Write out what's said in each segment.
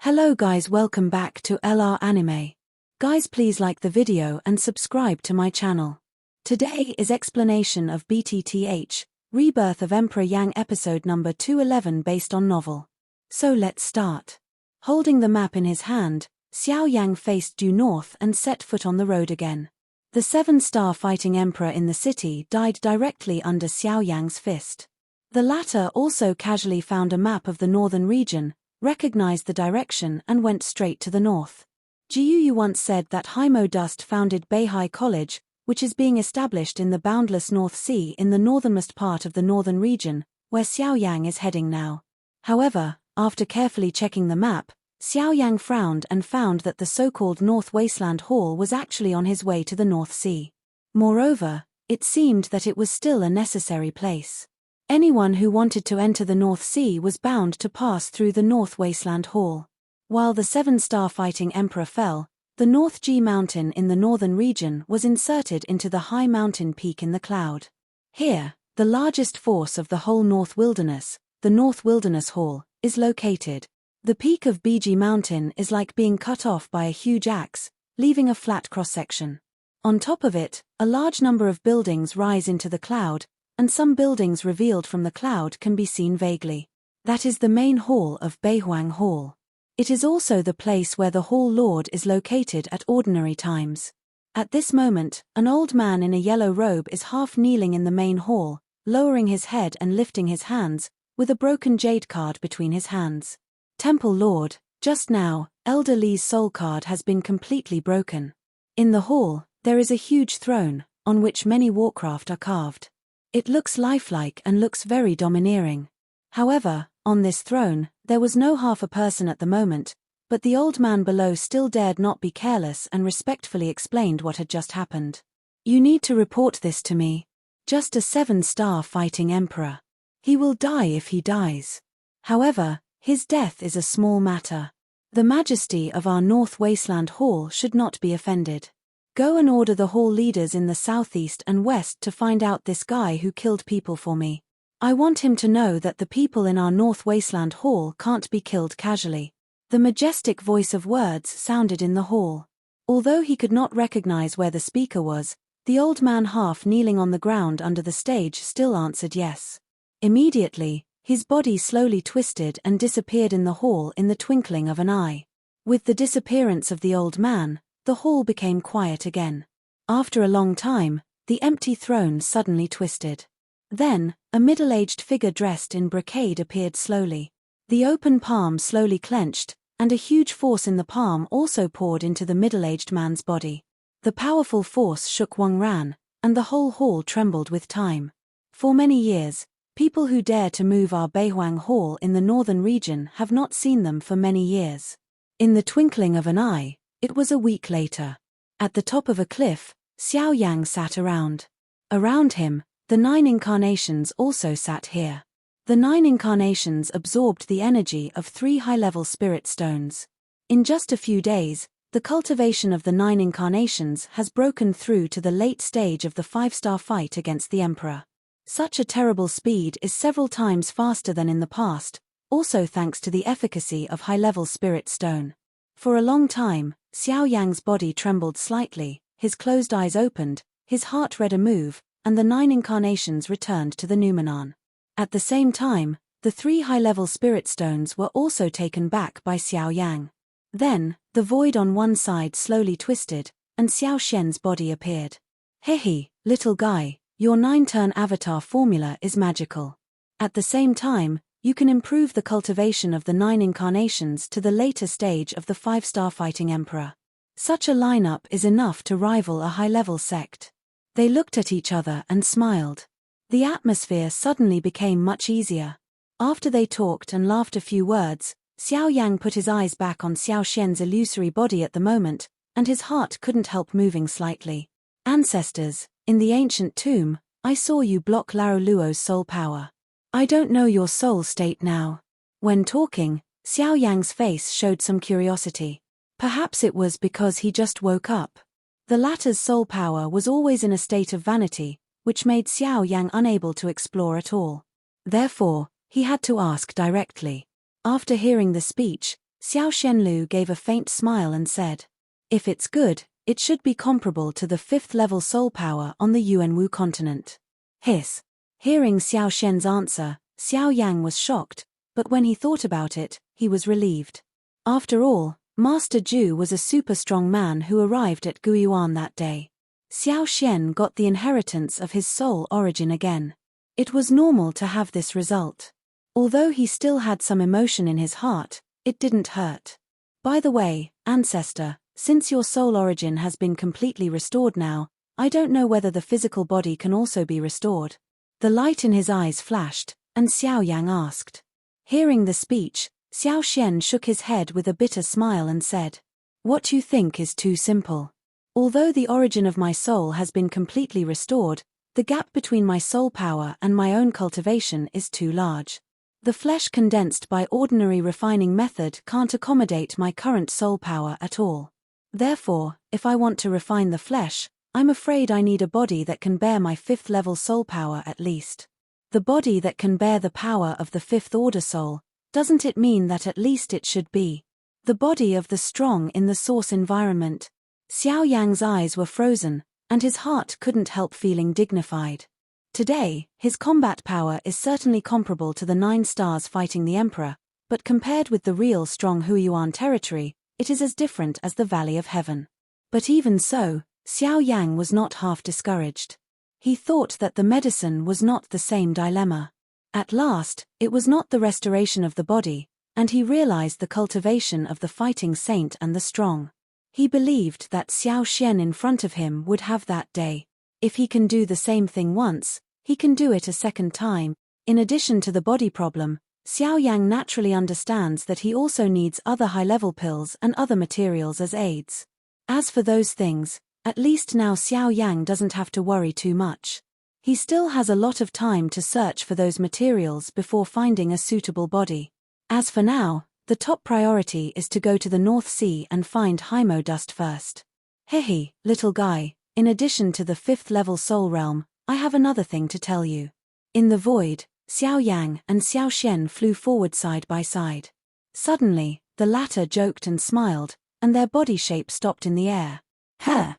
Hello guys, welcome back to LR Anime. Guys, please like the video and subscribe to my channel. Today is explanation of BTTH Rebirth of Emperor Yang episode number 211 based on novel. So let's start. Holding the map in his hand, Xiao Yan faced due north and set foot on the road again. The 7-star fighting emperor in the city died directly under Xiao Yan's fist. The latter also casually found a map of the northern region, recognized the direction and went straight to the north. Jiu once said that Haimo Dust founded Beihai College, which is being established in the boundless North Sea in the northernmost part of the northern region, where Xiao Yan is heading now. However, after carefully checking the map, Xiao Yan frowned and found that the so-called North Wasteland Hall was actually on his way to the North Sea. Moreover, it seemed that it was still a necessary place. Anyone who wanted to enter the North Sea was bound to pass through the North Wasteland Hall. While the 7-star fighting emperor fell, the North G mountain in the northern region was inserted into the high mountain peak in the cloud. Here, the largest force of the whole North Wilderness, the North Wilderness Hall, is located. The peak of BG Mountain is like being cut off by a huge axe, leaving a flat cross-section. On top of it, a large number of buildings rise into the cloud, and some buildings revealed from the cloud can be seen vaguely. That is the main hall of Beihuang Hall. It is also the place where the Hall Lord is located at ordinary times. At this moment, an old man in a yellow robe is half kneeling in the main hall, lowering his head and lifting his hands, with a broken jade card between his hands. Temple Lord, just now, Elder Li's soul card has been completely broken. In the hall, there is a huge throne, on which many warcraft are carved. It looks lifelike and looks very domineering. However, on this throne, there was no half a person at the moment, but the old man below still dared not be careless and respectfully explained what had just happened. You need to report this to me. Just a 7-star fighting emperor. He will die if he dies. However, his death is a small matter. The majesty of our North Wasteland Hall should not be offended. Go and order the hall leaders in the southeast and west to find out this guy who killed people for me. I want him to know that the people in our North Wasteland Hall can't be killed casually. The majestic voice of words sounded in the hall. Although he could not recognize where the speaker was, the old man half kneeling on the ground under the stage still answered yes. Immediately, his body slowly twisted and disappeared in the hall in the twinkling of an eye. With the disappearance of the old man, the hall became quiet again. After a long time, the empty throne suddenly twisted. Then, a middle-aged figure dressed in brocade appeared slowly. The open palm slowly clenched, and a huge force in the palm also poured into the middle-aged man's body. The powerful force shook Wang Ran, and the whole hall trembled with time. For many years, people who dare to move our Beihuang Hall in the northern region have not seen them for many years. In the twinkling of an eye, it was a week later. At the top of a cliff, Xiao Yan sat around. Around him, the 9 incarnations also sat here. The 9 incarnations absorbed the energy of 3 high-level spirit stones. In just a few days, the cultivation of the 9 incarnations has broken through to the late stage of the 5-star fight against the Emperor. Such a terrible speed is several times faster than in the past, also thanks to the efficacy of high-level spirit stone. For a long time, Xiao Yan's body trembled slightly, his closed eyes opened, his heart read a move, and the 9 incarnations returned to the Numenon. At the same time, the 3 high-level spirit stones were also taken back by Xiao Yan. Then, the void on one side slowly twisted, and Xiao Shen's body appeared. Hehe, little guy, your 9-turn avatar formula is magical. At the same time, you can improve the cultivation of the 9 incarnations to the later stage of the 5-star fighting emperor. Such a lineup is enough to rival a high-level sect. They looked at each other and smiled. The atmosphere suddenly became much easier. After they talked and laughed a few words, Xiao Yan put his eyes back on Xiao Shen's illusory body at the moment, and his heart couldn't help moving slightly. Ancestors, in the ancient tomb, I saw you block Lao Luo's soul power. I don't know your soul state now. When talking, Xiao Yan's face showed some curiosity. Perhaps it was because he just woke up. The latter's soul power was always in a state of vanity, which made Xiao Yan unable to explore at all. Therefore, he had to ask directly. After hearing the speech, Xiao Shenlu gave a faint smile and said, "If it's good, it should be comparable to the 5th level soul power on the Yuanwu continent." Hiss. Hearing Xiao Shen's answer, Xiao Yang was shocked, but when he thought about it, he was relieved. After all, Master Zhu was a super strong man who arrived at Guiyuan that day. Xiao Shen got the inheritance of his soul origin again. It was normal to have this result. Although he still had some emotion in his heart, it didn't hurt. By the way, ancestor, since your soul origin has been completely restored now, I don't know whether the physical body can also be restored. The light in his eyes flashed, and Xiao Yang asked. Hearing the speech, Xiao Shen shook his head with a bitter smile and said, "What you think is too simple. Although the origin of my soul has been completely restored, the gap between my soul power and my own cultivation is too large. The flesh condensed by ordinary refining method can't accommodate my current soul power at all. Therefore, if I want to refine the flesh, I'm afraid I need a body that can bear my 5th level soul power at least. The body that can bear the power of the 5th order soul, doesn't it mean that at least it should be the body of the strong in the source environment?" Xiao Yang's eyes were frozen, and his heart couldn't help feeling dignified. Today, his combat power is certainly comparable to the 9 stars fighting the Emperor, but compared with the real strong Huiyuan territory, it is as different as the Valley of Heaven. But even so, Xiao Yang was not half discouraged. He thought that the medicine was not the same dilemma. At last, it was not the restoration of the body, and he realized the cultivation of the fighting saint and the strong. He believed that Xiao Shen in front of him would have that day. If he can do the same thing once, he can do it a second time. In addition to the body problem, Xiao Yang naturally understands that he also needs other high-level pills and other materials as aids. As for those things, at least now Xiao Yang doesn't have to worry too much. He still has a lot of time to search for those materials before finding a suitable body. As for now, the top priority is to go to the North Sea and find Haimo dust first. Hehe, little guy, in addition to the 5th level soul realm, I have another thing to tell you. In the void, Xiao Yang and Xiao Shen flew forward side by side. Suddenly, the latter joked and smiled, and their body shape stopped in the air. Huh!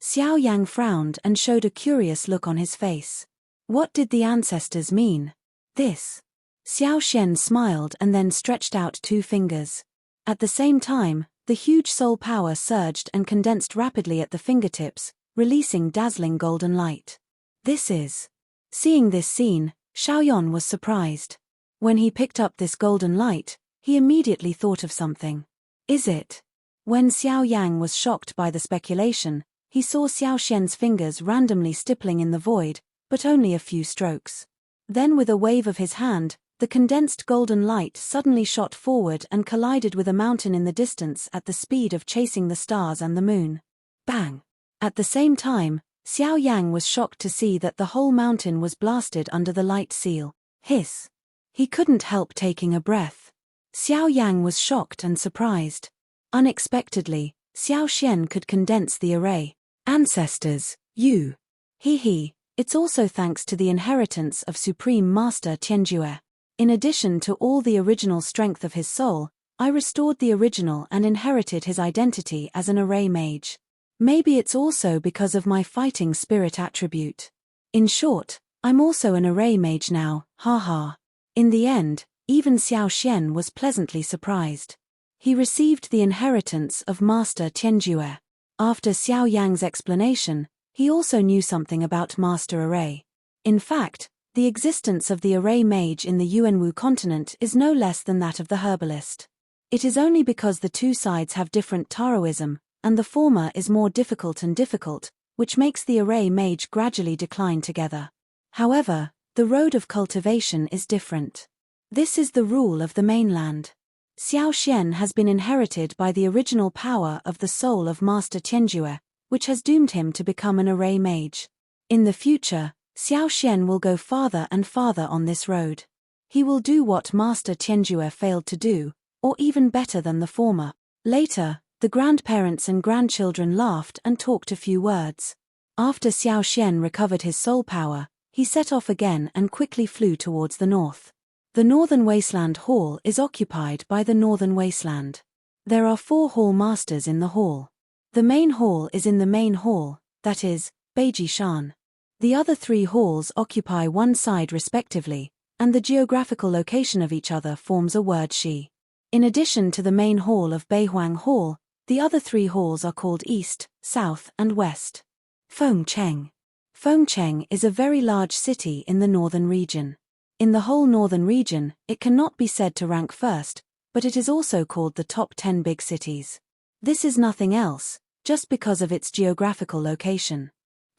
Xiao Yang frowned and showed a curious look on his face. What did the ancestors mean? This. Xiao Shen smiled and then stretched out 2 fingers. At the same time, the huge soul power surged and condensed rapidly at the fingertips, releasing dazzling golden light. This is. Seeing this scene, Xiao Yan was surprised. When he picked up this golden light, he immediately thought of something. Is it? When Xiao Yang was shocked by the speculation, he saw Xiao Shen's fingers randomly stippling in the void, but only a few strokes. Then with a wave of his hand, the condensed golden light suddenly shot forward and collided with a mountain in the distance at the speed of chasing the stars and the moon. Bang! At the same time, Xiao Yang was shocked to see that the whole mountain was blasted under the light seal. Hiss! He couldn't help taking a breath. Xiao Yang was shocked and surprised. Unexpectedly, Xiao Shen could condense the array. Ancestors, you. Hee, it's also thanks to the inheritance of Supreme Master Tianjue. In addition to all the original strength of his soul, I restored the original and inherited his identity as an array mage. Maybe it's also because of my fighting spirit attribute. In short, I'm also an array mage now, haha. In the end, even Xiao Shen was pleasantly surprised. He received the inheritance of Master Tianjue. After Xiao Yang's explanation, he also knew something about Master Array. In fact, the existence of the array mage in the Yuanwu continent is no less than that of the herbalist. It is only because the 2 sides have different Taoism, and the former is more difficult and difficult, which makes the array mage gradually decline together. However, the road of cultivation is different. This is the rule of the mainland. Xiao Shen has been inherited by the original power of the soul of Master Tianjue, which has doomed him to become an array mage. In the future, Xiao Shen will go farther and farther on this road. He will do what Master Tianjue failed to do, or even better than the former. Later, the grandparents and grandchildren laughed and talked a few words. After Xiao Shen recovered his soul power, he set off again and quickly flew towards the north. The Northern Wasteland Hall is occupied by the Northern Wasteland. There are 4 hall masters in the hall. The main hall is in the main hall, that is, Beiji Shan. The other 3 halls occupy one side respectively, and the geographical location of each other forms a word shi. In addition to the main hall of Beihuang Hall, the other 3 halls are called East, South, and West. Fengcheng. Fengcheng is a very large city in the northern region. In the whole northern region, it cannot be said to rank first, but it is also called the top 10 big cities. This is nothing else, just because of its geographical location.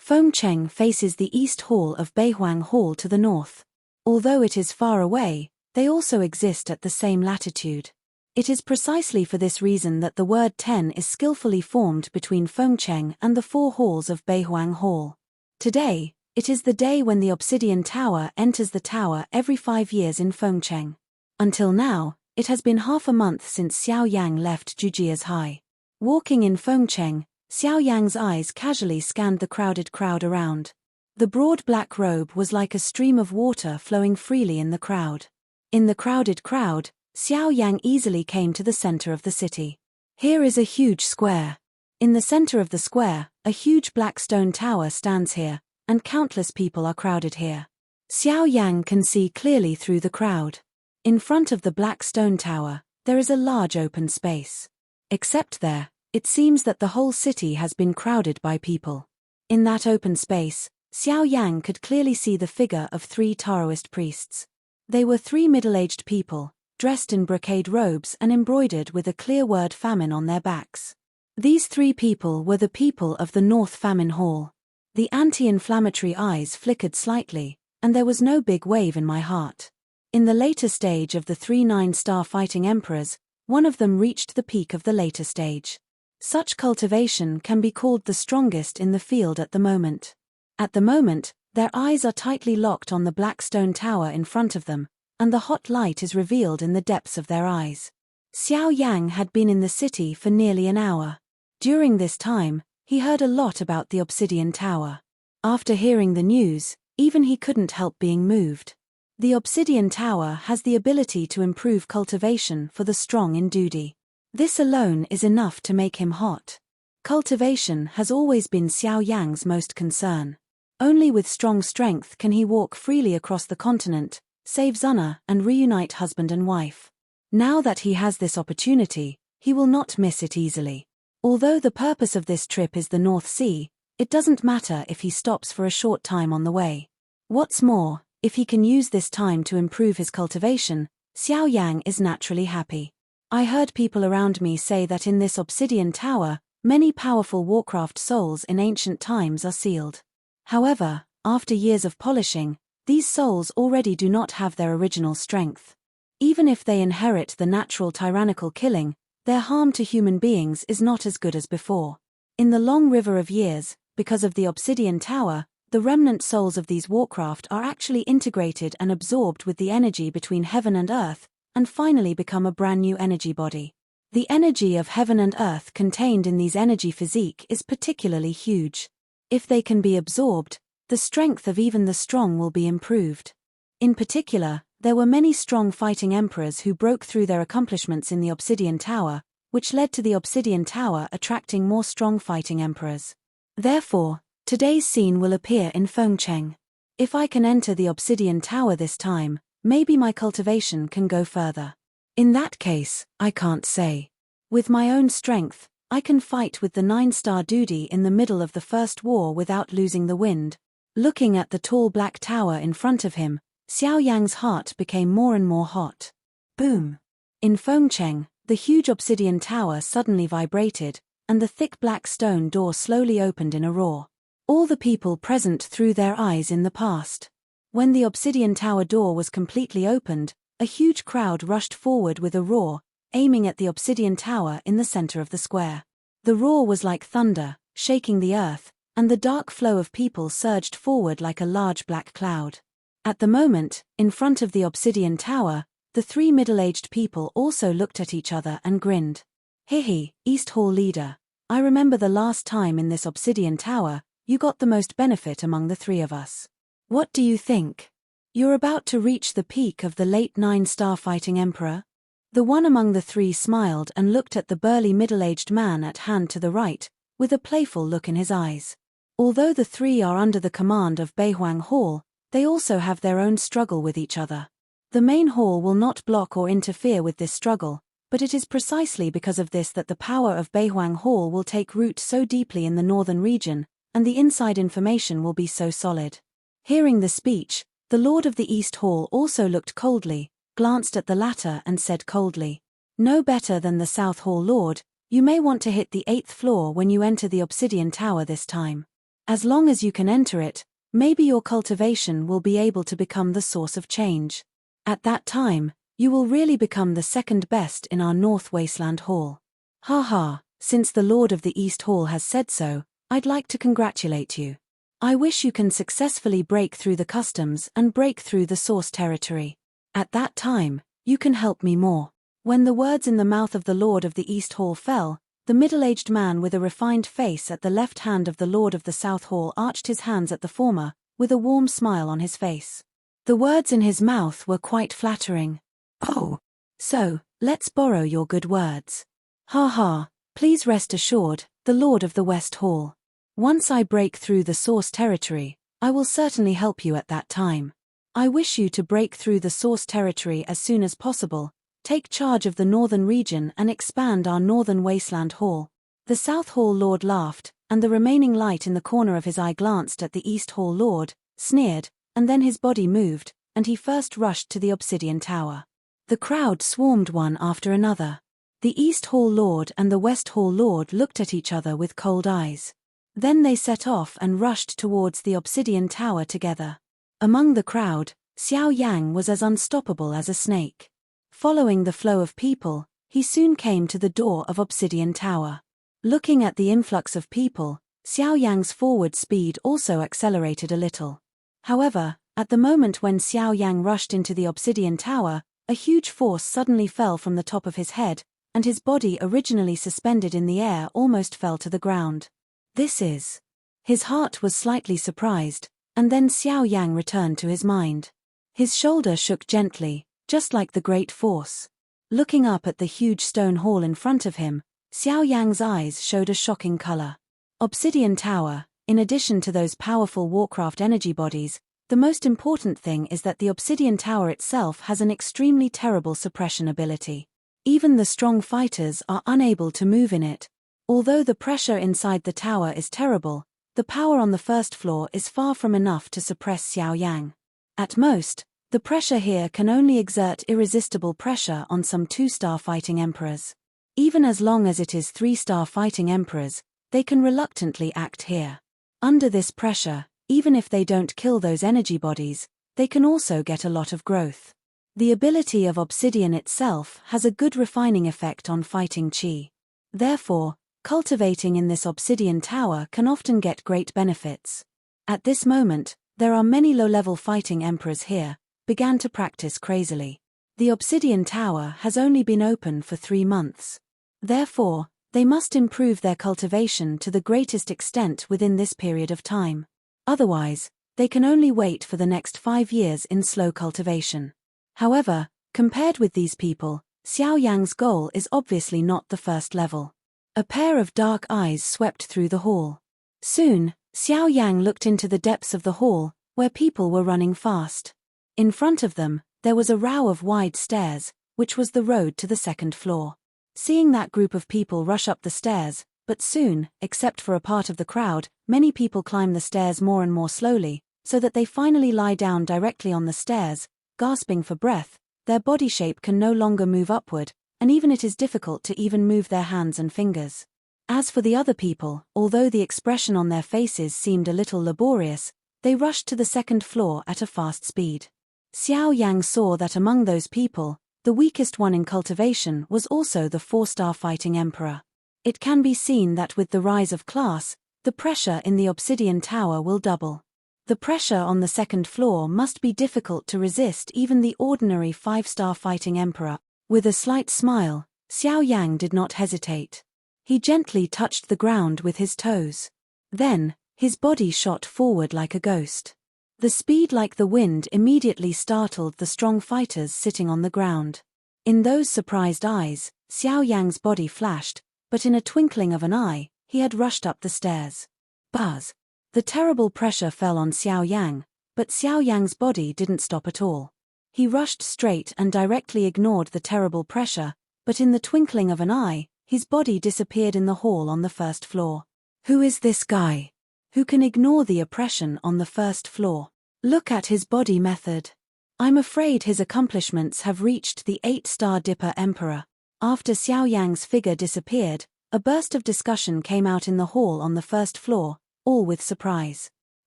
Fengcheng faces the East Hall of Beihuang Hall to the north. Although it is far away, they also exist at the same latitude. It is precisely for this reason that the word 10 is skillfully formed between Fengcheng and the 4 halls of Beihuang Hall. Today, it is the day when the Obsidian Tower enters the tower every 5 years in Fengcheng. Until now, it has been half a month since Xiao Yang left Jujia's High. Walking in Fengcheng, Xiao Yang's eyes casually scanned the crowded crowd around. The broad black robe was like a stream of water flowing freely in the crowd. In the crowded crowd, Xiao Yang easily came to the center of the city. Here is a huge square. In the center of the square, a huge black stone tower stands here, and countless people are crowded here. Xiao Yang can see clearly through the crowd. In front of the black stone tower, there is a large open space. Except there, it seems that the whole city has been crowded by people. In that open space, Xiao Yang could clearly see the figure of 3 Taoist priests. They were 3 middle-aged people, dressed in brocade robes and embroidered with a clear word famine on their backs. These 3 people were the people of the North Famine Hall. The anti-inflammatory eyes flickered slightly, and there was no big wave in my heart. In the later stage of the 3 9-star fighting emperors, one of them reached the peak of the later stage. Such cultivation can be called the strongest in the field at the moment. At the moment, their eyes are tightly locked on the black stone tower in front of them, and the hot light is revealed in the depths of their eyes. Xiao Yang had been in the city for nearly an hour. During this time, he heard a lot about the Obsidian Tower. After hearing the news, even he couldn't help being moved. The Obsidian Tower has the ability to improve cultivation for the strong in Dudi. This alone is enough to make him hot. Cultivation has always been Xiao Yang's most concern. Only with strong strength can he walk freely across the continent, save Zuna and reunite husband and wife. Now that he has this opportunity, he will not miss it easily. Although the purpose of this trip is the North Sea, it doesn't matter if he stops for a short time on the way. What's more, if he can use this time to improve his cultivation, Xiao Yang is naturally happy. I heard people around me say that in this Obsidian Tower, many powerful warcraft souls in ancient times are sealed. However, after years of polishing, these souls already do not have their original strength. Even if they inherit the natural tyrannical killing, their harm to human beings is not as good as before. In the long river of years, because of the Obsidian Tower, the remnant souls of these warcraft are actually integrated and absorbed with the energy between heaven and earth, and finally become a brand new energy body. The energy of heaven and earth contained in these energy physique is particularly huge. If they can be absorbed, the strength of even the strong will be improved. In particular, there were many strong fighting emperors who broke through their accomplishments in the Obsidian Tower, which led to the Obsidian Tower attracting more strong fighting emperors. Therefore, today's scene will appear in Fengcheng. If I can enter the Obsidian Tower this time, maybe my cultivation can go further. In that case, I can't say. With my own strength, I can fight with the 9-star Dudi in the middle of the first war without losing the wind. Looking at the tall black tower in front of him, Xiao Yang's heart became more and more hot. Boom! In Fengcheng, the huge Obsidian Tower suddenly vibrated, and the thick black stone door slowly opened in a roar. All the people present threw their eyes in the past. When the Obsidian Tower door was completely opened, a huge crowd rushed forward with a roar, aiming at the Obsidian Tower in the center of the square. The roar was like thunder, shaking the earth, and the dark flow of people surged forward like a large black cloud. At the moment, in front of the Obsidian Tower, the 3 middle-aged people also looked at each other and grinned. Hihi, East Hall leader. I remember the last time in this Obsidian Tower, you got the most benefit among the 3 of us. What do you think? You're about to reach the peak of the late 9-star fighting emperor? The one among the three smiled and looked at the burly middle-aged man at hand to the right, with a playful look in his eyes. Although the three are under the command of Beihuang Hall, they also have their own struggle with each other. The main hall will not block or interfere with this struggle, but it is precisely because of this that the power of Beihuang Hall will take root so deeply in the northern region, and the inside information will be so solid. Hearing the speech, the Lord of the East Hall also looked coldly, glanced at the latter and said coldly, "No better than the South Hall Lord, you may want to hit the 8th floor when you enter the Obsidian Tower this time. As long as you can enter it, maybe your cultivation will be able to become the source of change. At that time, you will really become the second best in our North Wasteland Hall. Haha, since the Lord of the East Hall has said so, I'd like to congratulate you. I wish you can successfully break through the customs and break through the source territory. At that time, you can help me more." When the words in the mouth of the Lord of the East Hall fell, the middle-aged man with a refined face at the left hand of the Lord of the South Hall arched his hands at the former, with a warm smile on his face. The words in his mouth were quite flattering. "Oh, so, let's borrow your good words. Ha ha, please rest assured, the Lord of the West Hall. Once I break through the source territory, I will certainly help you at that time. I wish you to break through the source territory as soon as possible, take charge of the northern region and expand our northern wasteland hall." The South Hall Lord laughed, and the remaining light in the corner of his eye glanced at the East Hall Lord, sneered, and then his body moved, and he first rushed to the Obsidian Tower. The crowd swarmed one after another. The East Hall Lord and the West Hall Lord looked at each other with cold eyes. Then they set off and rushed towards the Obsidian Tower together. Among the crowd, Xiao Yan was as unstoppable as a snake. Following the flow of people, he soon came to the door of Obsidian Tower. Looking at the influx of people, Xiao Yan's forward speed also accelerated a little. However, at the moment when Xiao Yan rushed into the Obsidian Tower, a huge force suddenly fell from the top of his head, and his body originally suspended in the air almost fell to the ground. This is... His heart was slightly surprised, and then Xiao Yan returned to his mind. His shoulder shook gently, just like the great force. Looking up at the huge stone hall in front of him, Xiao Yan's eyes showed a shocking color. Obsidian Tower, in addition to those powerful Warcraft energy bodies, the most important thing is that the Obsidian Tower itself has an extremely terrible suppression ability. Even the strong fighters are unable to move in it. Although the pressure inside the tower is terrible, the power on the first floor is far from enough to suppress Xiao Yan. At most, the pressure here can only exert irresistible pressure on some 2-star fighting emperors. Even as long as it is 3-star fighting emperors, they can reluctantly act here. Under this pressure, even if they don't kill those energy bodies, they can also get a lot of growth. The ability of obsidian itself has a good refining effect on fighting chi. Therefore, cultivating in this obsidian tower can often get great benefits. At this moment, there are many low-level fighting emperors here, began to practice crazily. The obsidian tower has only been open for 3 months. Therefore, they must improve their cultivation to the greatest extent within this period of time. Otherwise, they can only wait for the next 5 years in slow cultivation. However, compared with these people, Xiao Yan's goal is obviously not the first level. A pair of dark eyes swept through the hall. Soon, Xiao Yan looked into the depths of the hall, where people were running fast. In front of them, there was a row of wide stairs, which was the road to the 2nd floor. Seeing that group of people rush up the stairs, but soon, except for a part of the crowd, many people climb the stairs more and more slowly, so that they finally lie down directly on the stairs, gasping for breath. Their body shape can no longer move upward, and even it is difficult to even move their hands and fingers. As for the other people, although the expression on their faces seemed a little laborious, they rushed to the 2nd floor at a fast speed. Xiao Yan saw that among those people, the weakest one in cultivation was also the 4-star fighting emperor. It can be seen that with the rise of class, the pressure in the obsidian tower will double. The pressure on the 2nd floor must be difficult to resist even the ordinary 5-star fighting emperor. With a slight smile, Xiao Yan did not hesitate. He gently touched the ground with his toes. Then, his body shot forward like a ghost. The speed like the wind immediately startled the strong fighters sitting on the ground. In those surprised eyes, Xiao Yang's body flashed, but in a twinkling of an eye, he had rushed up the stairs. Buzz! The terrible pressure fell on Xiao Yang, but Xiao Yang's body didn't stop at all. He rushed straight and directly ignored the terrible pressure, but in the twinkling of an eye, his body disappeared in the hall on the first floor. Who is this guy? Who can ignore the oppression on the first floor? Look at his body method. I'm afraid his accomplishments have reached the 8-star Dipper Emperor. After Xiao Yang's figure disappeared, a burst of discussion came out in the hall on the first floor, all with surprise.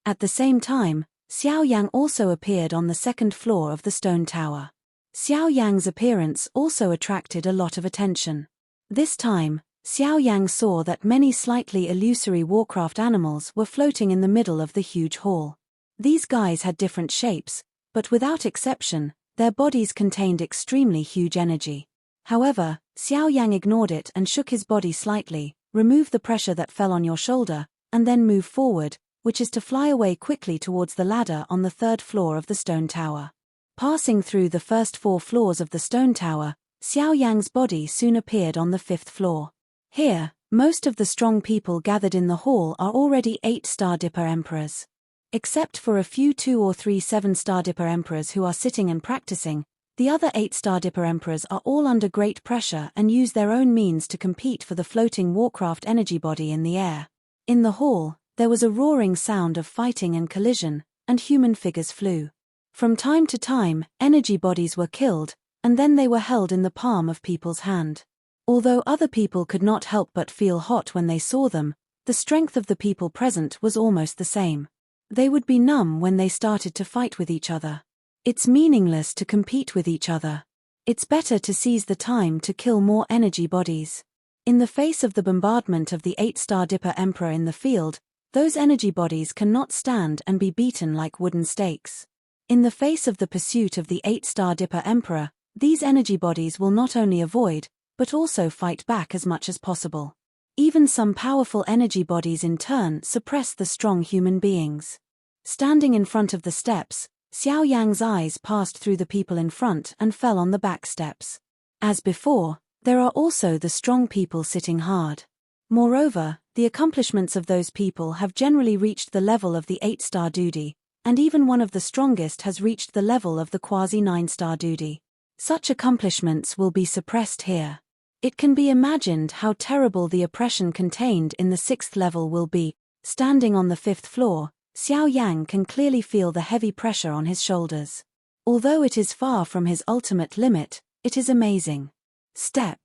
At the same time, Xiao Yang also appeared on the second floor of the stone tower. Xiao Yang's appearance also attracted a lot of attention. This time, Xiao Yang saw that many slightly illusory warcraft animals were floating in the middle of the huge hall. These guys had different shapes, but without exception, their bodies contained extremely huge energy. However, Xiao Yang ignored it and shook his body slightly, remove the pressure that fell on your shoulder, and then move forward, which is to fly away quickly towards the ladder on the third floor of the stone tower. Passing through the first 4 floors of the stone tower, Xiao Yang's body soon appeared on the 5th floor. Here, most of the strong people gathered in the hall are already 8-star Dipper Emperors. Except for a few 2 or 3 7-star Dipper Emperors who are sitting and practicing, the other 8-star Dipper Emperors are all under great pressure and use their own means to compete for the floating warcraft energy body in the air. In the hall, there was a roaring sound of fighting and collision, and human figures flew. From time to time, energy bodies were killed, and then they were held in the palm of people's hand. Although other people could not help but feel hot when they saw them, the strength of the people present was almost the same. They would be numb when they started to fight with each other. It's meaningless to compete with each other. It's better to seize the time to kill more energy bodies. In the face of the bombardment of the 8-star Dipper Emperor in the field, those energy bodies cannot stand and be beaten like wooden stakes. In the face of the pursuit of the 8-star Dipper Emperor, these energy bodies will not only avoid, but also fight back as much as possible. Even some powerful energy bodies in turn suppress the strong human beings. Standing in front of the steps, Xiao Yang's eyes passed through the people in front and fell on the back steps. As before, there are also the strong people sitting hard. Moreover, the accomplishments of those people have generally reached the level of the 8-star duty, and even one of the strongest has reached the level of the quasi-9-star duty. Such accomplishments will be suppressed here. It can be imagined how terrible the oppression contained in the 6th level will be. Standing on the 5th floor, Xiao Yang can clearly feel the heavy pressure on his shoulders. Although it is far from his ultimate limit, it is amazing. Step.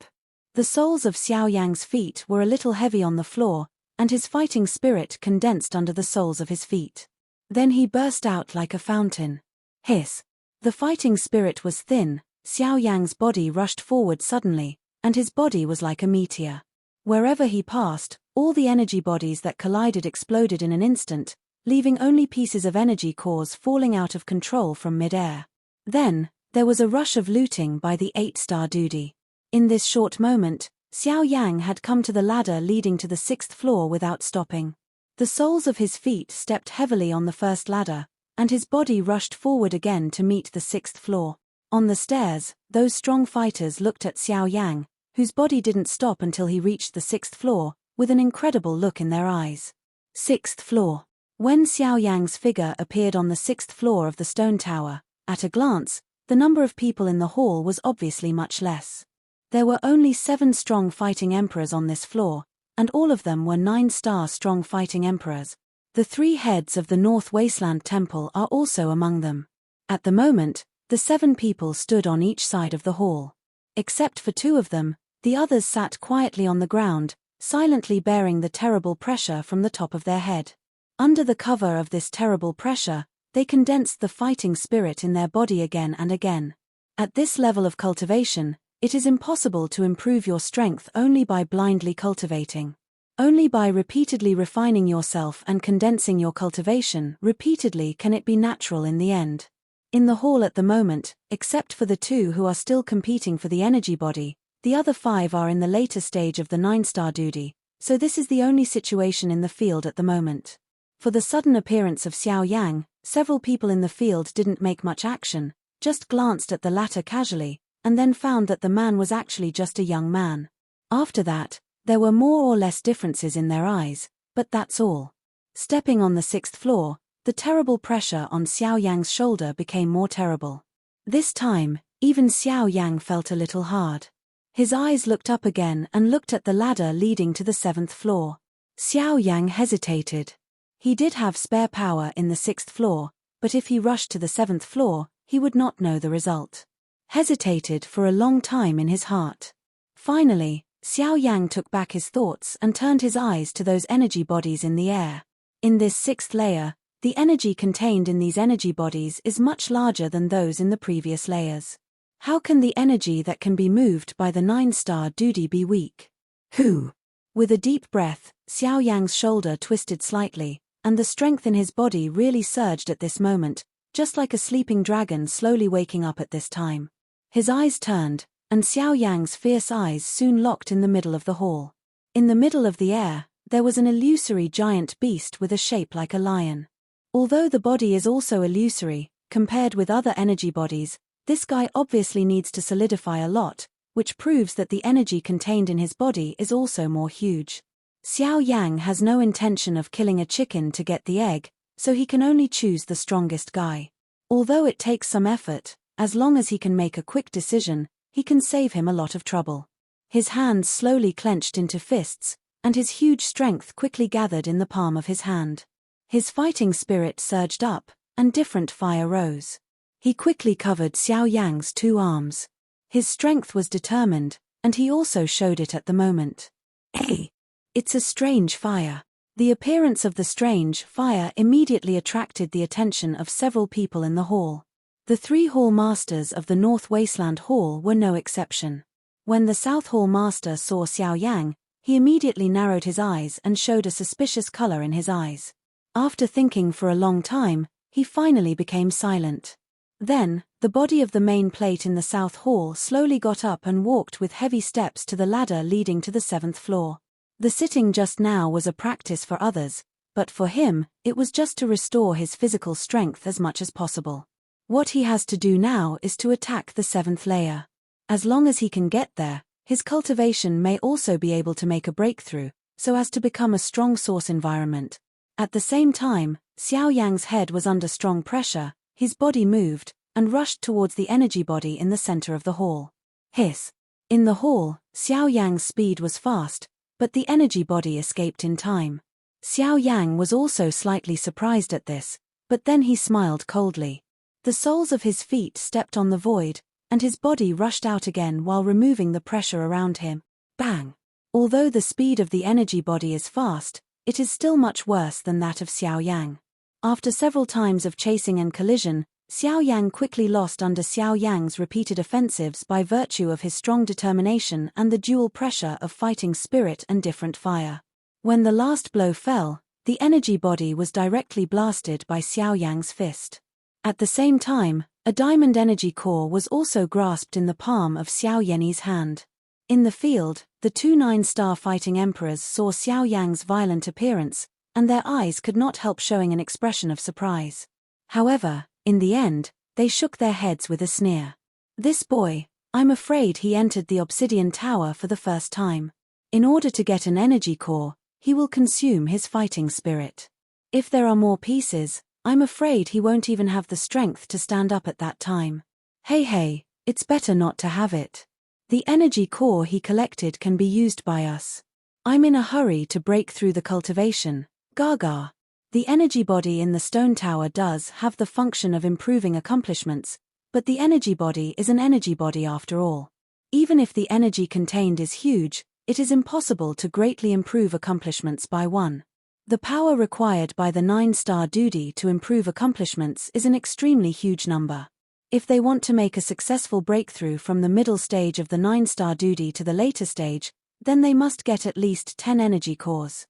The soles of Xiao Yang's feet were a little heavy on the floor, and his fighting spirit condensed under the soles of his feet. Then he burst out like a fountain. Hiss. The fighting spirit was thin, Xiao Yang's body rushed forward suddenly, and his body was like a meteor. Wherever he passed, all the energy bodies that collided exploded in an instant, leaving only pieces of energy cores falling out of control from mid-air. Then, there was a rush of looting by the 8-star duty. In this short moment, Xiao Yang had come to the ladder leading to the 6th floor without stopping. The soles of his feet stepped heavily on the first ladder, and his body rushed forward again to meet the 6th floor. On the stairs, those strong fighters looked at Xiao Yang, whose body didn't stop until he reached the 6th floor, with an incredible look in their eyes. 6th floor. When Xiao Yang's figure appeared on the 6th floor of the stone tower, at a glance, the number of people in the hall was obviously much less. There were only 7 strong fighting emperors on this floor, and all of them were 9-star strong fighting emperors. The 3 heads of the North Wasteland Temple are also among them. At the moment, the 7 people stood on each side of the hall. Except for 2 of them, the others sat quietly on the ground, silently bearing the terrible pressure from the top of their head. Under the cover of this terrible pressure, they condensed the fighting spirit in their body again and again. At this level of cultivation, it is impossible to improve your strength only by blindly cultivating. Only by repeatedly refining yourself and condensing your cultivation repeatedly can it be natural in the end. In the hall at the moment, except for the 2 who are still competing for the energy body, the other 5 are in the later stage of the 9-star duty, so this is the only situation in the field at the moment. For the sudden appearance of Xiao Yang, several people in the field didn't make much action, just glanced at the latter casually, and then found that the man was actually just a young man. After that, there were more or less differences in their eyes, but that's all. Stepping on the 6th floor, the terrible pressure on Xiao Yang's shoulder became more terrible. This time, even Xiao Yang felt a little hard. His eyes looked up again and looked at the ladder leading to the 7th floor. Xiao Yang hesitated. He did have spare power in the 6th floor, but if he rushed to the 7th floor, he would not know the result. Hesitated for a long time in his heart. Finally, Xiao Yang took back his thoughts and turned his eyes to those energy bodies in the air. In this 6th layer, the energy contained in these energy bodies is much larger than those in the previous layers. How can the energy that can be moved by the 9-star duty be weak? Who? With a deep breath, Xiao Yang's shoulder twisted slightly, and the strength in his body really surged at this moment, just like a sleeping dragon slowly waking up at this time. His eyes turned, and Xiao Yang's fierce eyes soon locked in the middle of the hall. In the middle of the air, there was an illusory giant beast with a shape like a lion. Although the body is also illusory, compared with other energy bodies, this guy obviously needs to solidify a lot, which proves that the energy contained in his body is also more huge. Xiao Yang has no intention of killing a chicken to get the egg, so he can only choose the strongest guy. Although it takes some effort, as long as he can make a quick decision, he can save him a lot of trouble. His hands slowly clenched into fists, and his huge strength quickly gathered in the palm of his hand. His fighting spirit surged up, and different fire rose. He quickly covered Xiao Yang's 2 arms. His strength was determined, and he also showed it at the moment. Hey! It's a strange fire. The appearance of the strange fire immediately attracted the attention of several people in the hall. The 3 hall masters of the North Wasteland Hall were no exception. When the South Hall master saw Xiao Yang, he immediately narrowed his eyes and showed a suspicious color in his eyes. After thinking for a long time, he finally became silent. Then, the body of the main plate in the South Hall slowly got up and walked with heavy steps to the ladder leading to the 7th floor. The sitting just now was a practice for others, but for him, it was just to restore his physical strength as much as possible. What he has to do now is to attack the 7th layer. As long as he can get there, his cultivation may also be able to make a breakthrough, so as to become a strong source environment. At the same time, Xiao Yang's head was under strong pressure, his body moved, and rushed towards the energy body in the center of the hall. Hiss! In the hall, Xiao Yang's speed was fast, but the energy body escaped in time. Xiao Yang was also slightly surprised at this, but then he smiled coldly. The soles of his feet stepped on the void, and his body rushed out again while removing the pressure around him. Bang! Although the speed of the energy body is fast, it is still much worse than that of Xiao Yang. After several times of chasing and collision, Xiao Yang quickly lost under Xiao Yang's repeated offensives by virtue of his strong determination and the dual pressure of fighting spirit and different fire. When the last blow fell, the energy body was directly blasted by Xiao Yang's fist. At the same time, a diamond energy core was also grasped in the palm of Xiao Yan's hand. In the field, the 2 9-star fighting emperors saw Xiao Yang's violent appearance, and their eyes could not help showing an expression of surprise. However, in the end, they shook their heads with a sneer. This boy, I'm afraid he entered the obsidian tower for the first time. In order to get an energy core, he will consume his fighting spirit. If there are more pieces, I'm afraid he won't even have the strength to stand up at that time. Hey, it's better not to have it. The energy core he collected can be used by us. I'm in a hurry to break through the cultivation. Gaga. The energy body in the stone tower does have the function of improving accomplishments, but the energy body is an energy body after all. Even if the energy contained is huge, it is impossible to greatly improve accomplishments by one. The power required by the 9-star duty to improve accomplishments is an extremely huge number. If they want to make a successful breakthrough from the middle stage of the 9-star duty to the later stage, then they must get at least 10 energy cores.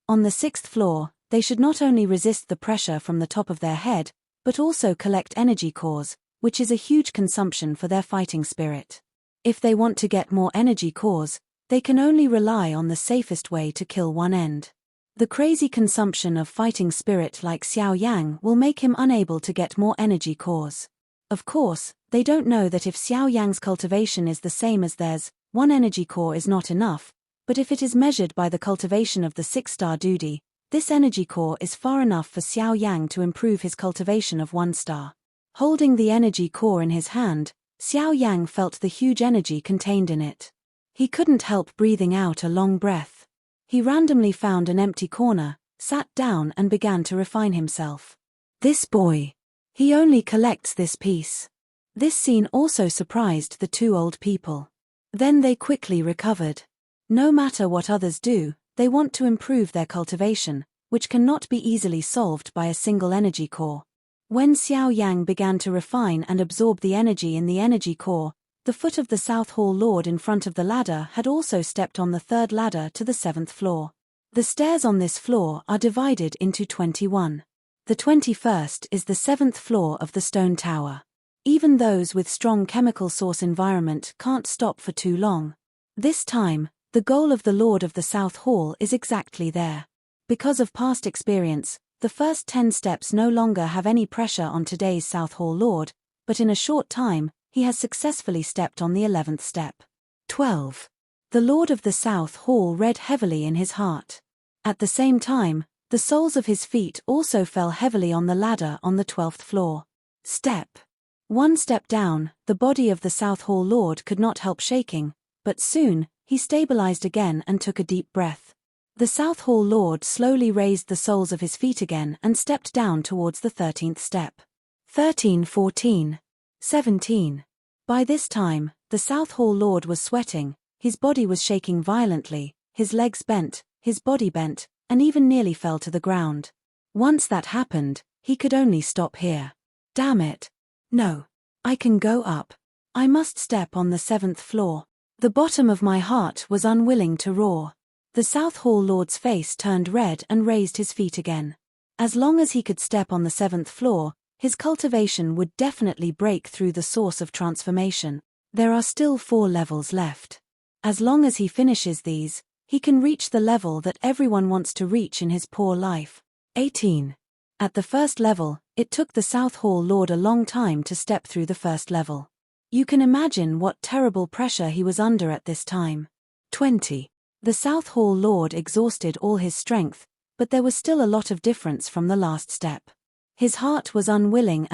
On the 6th floor, they should not only resist the pressure from the top of their head, but also collect energy cores, which is a huge consumption for their fighting spirit. If they want to get more energy cores, they can only rely on the safest way to kill one end. The crazy consumption of fighting spirit like Xiao Yang will make him unable to get more energy cores. Of course, they don't know that if Xiao Yang's cultivation is the same as theirs, one energy core is not enough, but if it is measured by the cultivation of the 6-star duty, this energy core is far enough for Xiao Yang to improve his cultivation of 1 star. Holding the energy core in his hand, Xiao Yang felt the huge energy contained in it. He couldn't help breathing out a long breath. He randomly found an empty corner, sat down and began to refine himself. This boy. He only collects this piece. This scene also surprised the 2 old people. Then they quickly recovered. No matter what others do, they want to improve their cultivation, which cannot be easily solved by a single energy core. When Xiao Yang began to refine and absorb the energy in the energy core, the foot of the South Hall Lord in front of the ladder had also stepped on the 3rd ladder to the 7th floor. The stairs on this floor are divided into 21. The 21st is the 7th floor of the stone tower. Even those with strong chemical source environment can't stop for too long. This time, the goal of the Lord of the South Hall is exactly there. Because of past experience, the first 10 steps no longer have any pressure on today's South Hall Lord, but in a short time, he has successfully stepped on the 11th step. 12. The Lord of the South Hall read heavily in his heart. At the same time, the soles of his feet also fell heavily on the ladder on the 12th floor. Step. 1 step down, the body of the South Hall Lord could not help shaking, but soon, he stabilized again and took a deep breath. The South Hall Lord slowly raised the soles of his feet again and stepped down towards the 13th step. 13, 14, 17. By this time, the South Hall Lord was sweating, his body was shaking violently, his legs bent, his body bent, and even nearly fell to the ground. Once that happened, he could only stop here. Damn it. No. I can go up. I must step on the 7th floor. The bottom of my heart was unwilling to roar. The South Hall Lord's face turned red and raised his feet again. As long as he could step on the 7th floor, his cultivation would definitely break through the source of transformation. There are still 4 levels left. As long as he finishes these, he can reach the level that everyone wants to reach in his poor life. 18. At the first level, it took the South Hall Lord a long time to step through the first level. You can imagine what terrible pressure he was under at this time. 20. The South Hall Lord exhausted all his strength, but there was still a lot of difference from the last step. His heart was unwilling,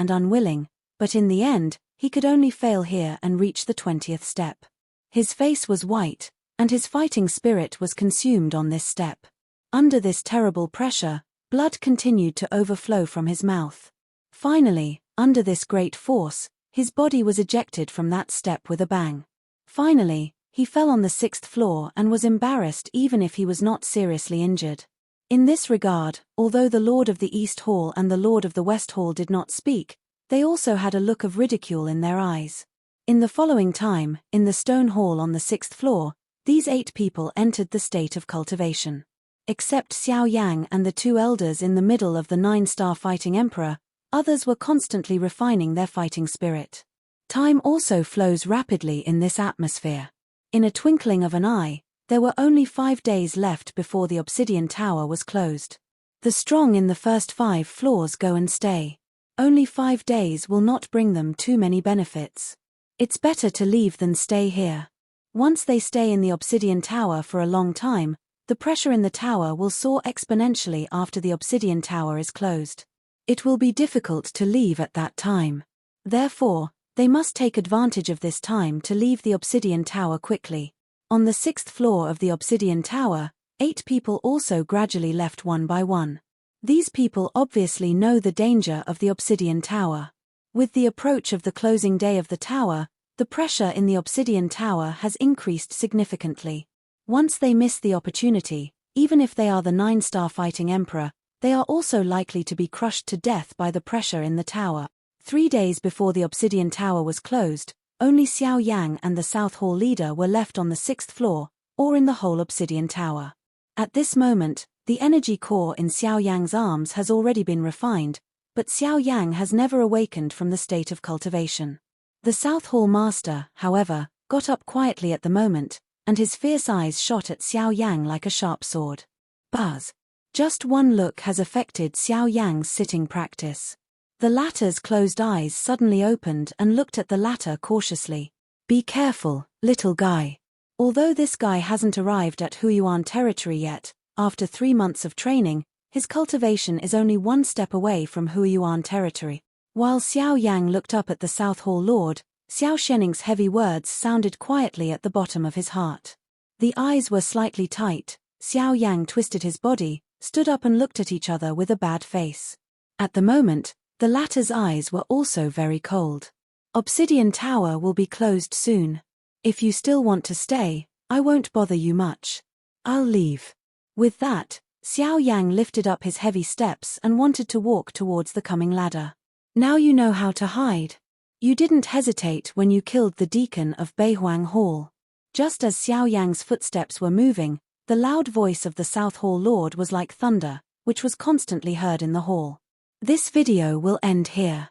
but in the end, he could only fail here and reach the 20th step. His face was white, and his fighting spirit was consumed on this step. Under this terrible pressure, blood continued to overflow from his mouth. Finally, under this great force, his body was ejected from that step with a bang. Finally, he fell on the 6th floor and was embarrassed even if he was not seriously injured. In this regard, although the Lord of the East Hall and the Lord of the West Hall did not speak, they also had a look of ridicule in their eyes. In the following time, in the stone hall on the 6th floor, these 8 people entered the state of cultivation. Except Xiao Yang and the 2 elders in the middle of the 9-star fighting emperor, others were constantly refining their fighting spirit. Time also flows rapidly in this atmosphere. In a twinkling of an eye, there were only 5 days left before the obsidian tower was closed. The strong in the first 5 floors go and stay. Only 5 days will not bring them too many benefits. It's better to leave than stay here. Once they stay in the obsidian tower for a long time, the pressure in the tower will soar exponentially after the obsidian tower is closed. It will be difficult to leave at that time. Therefore, they must take advantage of this time to leave the obsidian tower quickly. On the 6th floor of the obsidian tower, 8 people also gradually left one by one. These people obviously know the danger of the obsidian tower. With the approach of the closing day of the tower, the pressure in the obsidian tower has increased significantly. Once they miss the opportunity, even if they are the 9-star fighting emperor, they are also likely to be crushed to death by the pressure in the tower. 3 days before the obsidian tower was closed, only Xiao Yang and the South Hall leader were left on the 6th floor, or in the whole obsidian tower. At this moment, the energy core in Xiao Yang's arms has already been refined, but Xiao Yang has never awakened from the state of cultivation. The South Hall master, however, got up quietly at the moment, and his fierce eyes shot at Xiao Yang like a sharp sword. Buzz. Just one look has affected Xiao Yang's sitting practice. The latter's closed eyes suddenly opened and looked at the latter cautiously. Be careful, little guy. Although this guy hasn't arrived at Huiyuan territory yet, after 3 months of training, his cultivation is only 1 step away from Huiyuan territory. While Xiao Yang looked up at the South Hall Lord, Xiao Shening's heavy words sounded quietly at the bottom of his heart. The eyes were slightly tight. Xiao Yang twisted his body, stood up and looked at each other with a bad face. At the moment, the latter's eyes were also very cold. Obsidian Tower will be closed soon. If you still want to stay, I won't bother you much. I'll leave. With that, Xiao Yang lifted up his heavy steps and wanted to walk towards the coming ladder. Now you know how to hide. You didn't hesitate when you killed the deacon of Beihuang Hall. Just as Xiao Yang's footsteps were moving, the loud voice of the South Hall Lord was like thunder, which was constantly heard in the hall. This video will end here.